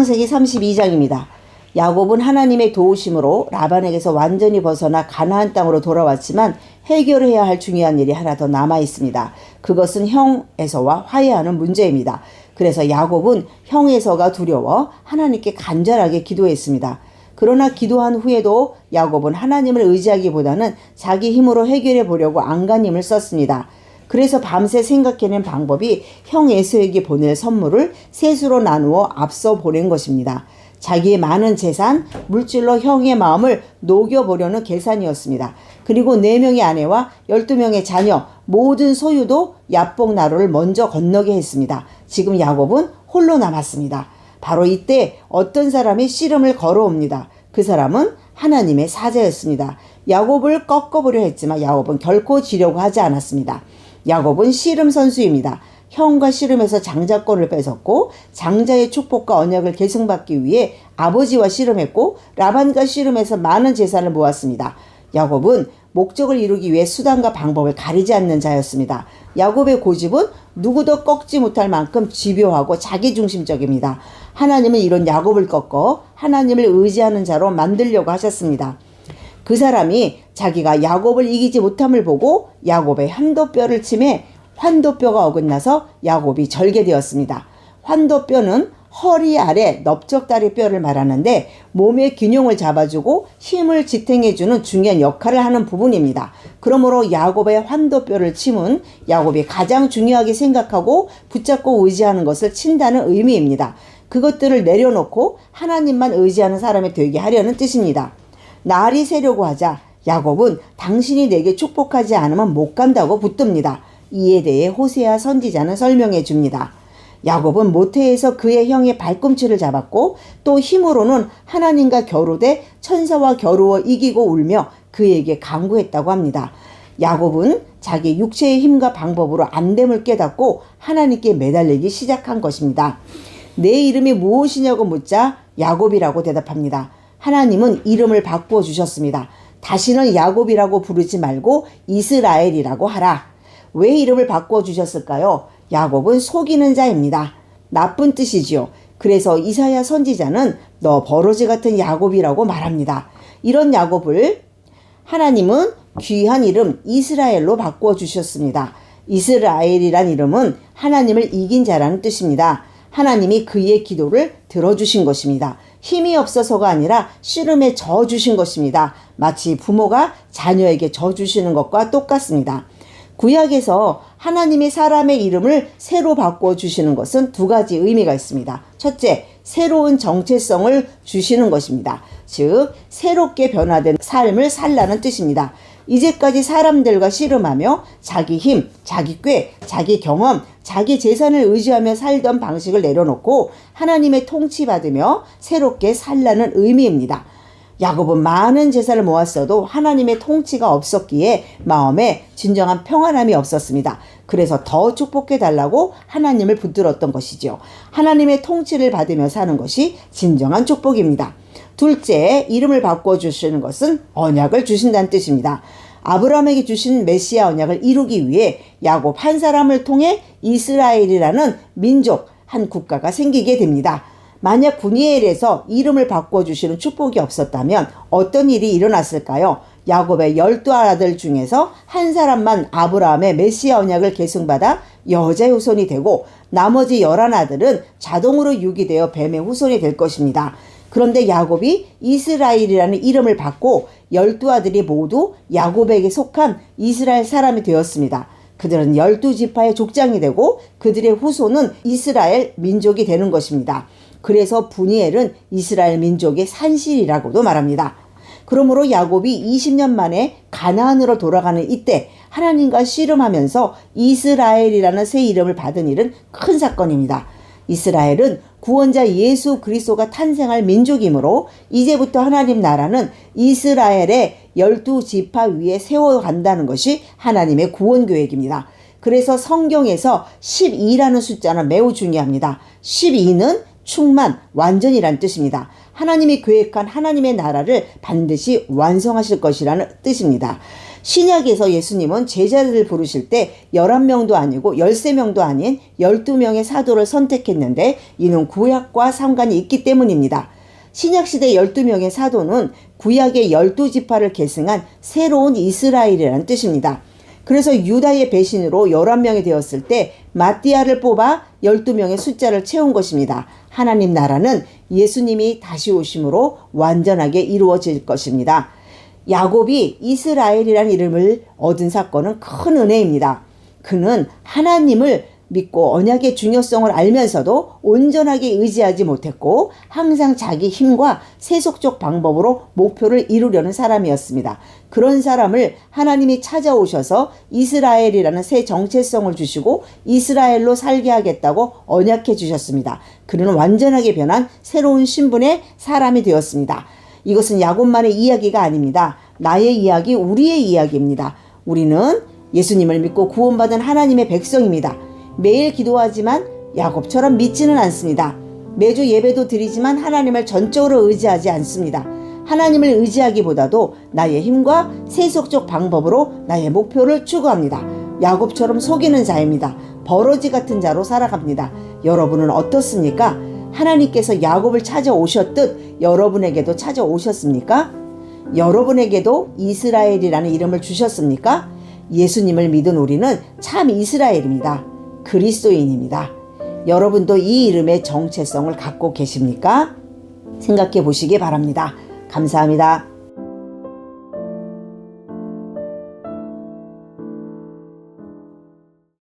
창세기 32장입니다. 야곱은 하나님의 도우심으로 라반에게서 완전히 벗어나 가나안 땅으로 돌아왔지만 해결해야 할 중요한 일이 하나 더 남아 있습니다. 그것은 형 에서와 화해하는 문제입니다. 그래서 야곱은 형 에서가 두려워 하나님께 간절하게 기도했습니다. 그러나 기도한 후에도 야곱은 하나님을 의지하기보다는 자기 힘으로 해결해 보려고 안간힘을 썼습니다. 그래서 밤새 생각해낸 방법이 형 에서에게 보낼 선물을 셋으로 나누어 앞서 보낸 것입니다. 자기의 많은 재산, 물질로 형의 마음을 녹여보려는 계산이었습니다. 그리고 4명의 아내와 12명의 자녀, 모든 소유도 야복나루를 먼저 건너게 했습니다. 지금 야곱은 홀로 남았습니다. 바로 이때 어떤 사람이 씨름을 걸어옵니다. 그 사람은 하나님의 사자였습니다. 야곱을 꺾어보려 했지만 야곱은 결코 지려고 하지 않았습니다. 야곱은 씨름 선수입니다. 형과 씨름에서 장자권을 뺏었고 장자의 축복과 언약을 계승받기 위해 아버지와 씨름했고 라반과 씨름해서 많은 재산을 모았습니다. 야곱은 목적을 이루기 위해 수단과 방법을 가리지 않는 자였습니다. 야곱의 고집은 누구도 꺾지 못할 만큼 집요하고 자기중심적입니다. 하나님은 이런 야곱을 꺾어 하나님을 의지하는 자로 만들려고 하셨습니다. 그 사람이 자기가 야곱을 이기지 못함을 보고 야곱의 환도뼈를 치매 환도뼈가 어긋나서 야곱이 절개되었습니다. 환도뼈는 허리 아래 넓적다리 뼈를 말하는데 몸의 균형을 잡아주고 힘을 지탱해주는 중요한 역할을 하는 부분입니다. 그러므로 야곱의 환도뼈를 침은 야곱이 가장 중요하게 생각하고 붙잡고 의지하는 것을 친다는 의미입니다. 그것들을 내려놓고 하나님만 의지하는 사람이 되게 하려는 뜻입니다. 날이 새려고 하자 야곱은 당신이 내게 축복하지 않으면 못 간다고 붙듭니다. 이에 대해 호세아 선지자는 설명해 줍니다. 야곱은 모태에서 그의 형의 발꿈치를 잡았고 또 힘으로는 하나님과 겨루되 천사와 겨루어 이기고 울며 그에게 간구했다고 합니다. 야곱은 자기 육체의 힘과 방법으로 안됨을 깨닫고 하나님께 매달리기 시작한 것입니다. 내 이름이 무엇이냐고 묻자 야곱이라고 대답합니다. 하나님은 이름을 바꾸어 주셨습니다. 다시는 야곱이라고 부르지 말고 이스라엘이라고 하라. 왜 이름을 바꾸어 주셨을까요? 야곱은 속이는 자입니다. 나쁜 뜻이지요. 그래서 이사야 선지자는 너 버러지 같은 야곱이라고 말합니다. 이런 야곱을 하나님은 귀한 이름 이스라엘로 바꾸어 주셨습니다. 이스라엘이란 이름은 하나님을 이긴 자라는 뜻입니다. 하나님이 그의 기도를 들어주신 것입니다. 힘이 없어서가 아니라 씨름에 져 주신 것입니다. 마치 부모가 자녀에게 져 주시는 것과 똑같습니다. 구약에서 하나님이 사람의 이름을 새로 바꾸어 주시는 것은 두 가지 의미가 있습니다. 첫째, 새로운 정체성을 주시는 것입니다. 즉, 새롭게 변화된 삶을 살라는 뜻입니다. 이제까지 사람들과 씨름하며 자기 힘, 자기 꾀, 자기 경험, 자기 재산을 의지하며 살던 방식을 내려놓고 하나님의 통치받으며 새롭게 살라는 의미입니다. 야곱은 많은 재산을 모았어도 하나님의 통치가 없었기에 마음에 진정한 평안함이 없었습니다. 그래서 더 축복해달라고 하나님을 붙들었던 것이죠. 하나님의 통치를 받으며 사는 것이 진정한 축복입니다. 둘째, 이름을 바꿔주시는 것은 언약을 주신다는 뜻입니다. 아브라함에게 주신 메시아 언약을 이루기 위해 야곱 한 사람을 통해 이스라엘이라는 민족, 한 국가가 생기게 됩니다. 만약 분이엘에서 이름을 바꿔주시는 축복이 없었다면 어떤 일이 일어났을까요? 야곱의 12아들 중에서 한 사람만 아브라함의 메시아 언약을 계승받아 여자의 후손이 되고 나머지 11아들은 자동으로 유기되어 뱀의 후손이 될 것입니다. 그런데 야곱이 이스라엘이라는 이름을 받고 12아들이 모두 야곱에게 속한 이스라엘 사람이 되었습니다. 그들은 12지파의 족장이 되고 그들의 후손은 이스라엘 민족이 되는 것입니다. 그래서 분이엘은 이스라엘 민족의 산실이라고도 말합니다. 그러므로 야곱이 20년 만에 가나안으로 돌아가는 이때 하나님과 씨름하면서 이스라엘이라는 새 이름을 받은 일은 큰 사건입니다. 이스라엘은 구원자 예수 그리스도가 탄생할 민족이므로 이제부터 하나님 나라는 이스라엘의 12지파 위에 세워간다는 것이 하나님의 구원 계획입니다. 그래서 성경에서 12라는 숫자는 매우 중요합니다. 12는 충만, 완전이란 뜻입니다. 하나님이 계획한 하나님의 나라를 반드시 완성하실 것이라는 뜻입니다. 신약에서 예수님은 제자들을 부르실 때 11명도 아니고 13명도 아닌 12명의 사도를 선택했는데 이는 구약과 상관이 있기 때문입니다. 신약시대 12명의 사도는 구약의 12지파를 계승한 새로운 이스라엘이라는 뜻입니다. 그래서 유다의 배신으로 11명이 되었을 때 마띠아를 뽑아 12명의 숫자를 채운 것입니다. 하나님 나라는 예수님이 다시 오심으로 완전하게 이루어질 것입니다. 야곱이 이스라엘이라는 이름을 얻은 사건은 큰 은혜입니다. 그는 하나님을 믿고 언약의 중요성을 알면서도 온전하게 의지하지 못했고 항상 자기 힘과 세속적 방법으로 목표를 이루려는 사람이었습니다. 그런 사람을 하나님이 찾아오셔서 이스라엘이라는 새 정체성을 주시고 이스라엘로 살게 하겠다고 언약해 주셨습니다. 그는 완전하게 변한 새로운 신분의 사람이 되었습니다. 이것은 야곱만의 이야기가 아닙니다. 나의 이야기, 우리의 이야기입니다. 우리는 예수님을 믿고 구원받은 하나님의 백성입니다. 매일 기도하지만 야곱처럼 믿지는 않습니다. 매주 예배도 드리지만 하나님을 전적으로 의지하지 않습니다. 하나님을 의지하기보다도 나의 힘과 세속적 방법으로 나의 목표를 추구합니다. 야곱처럼 속이는 자입니다. 버러지 같은 자로 살아갑니다. 여러분은 어떻습니까? 하나님께서 야곱을 찾아오셨듯 여러분에게도 찾아오셨습니까? 여러분에게도 이스라엘이라는 이름을 주셨습니까? 예수님을 믿은 우리는 참 이스라엘입니다. 그리스도인입니다. 여러분도 이 이름의 정체성을 갖고 계십니까? 생각해 보시기 바랍니다. 감사합니다.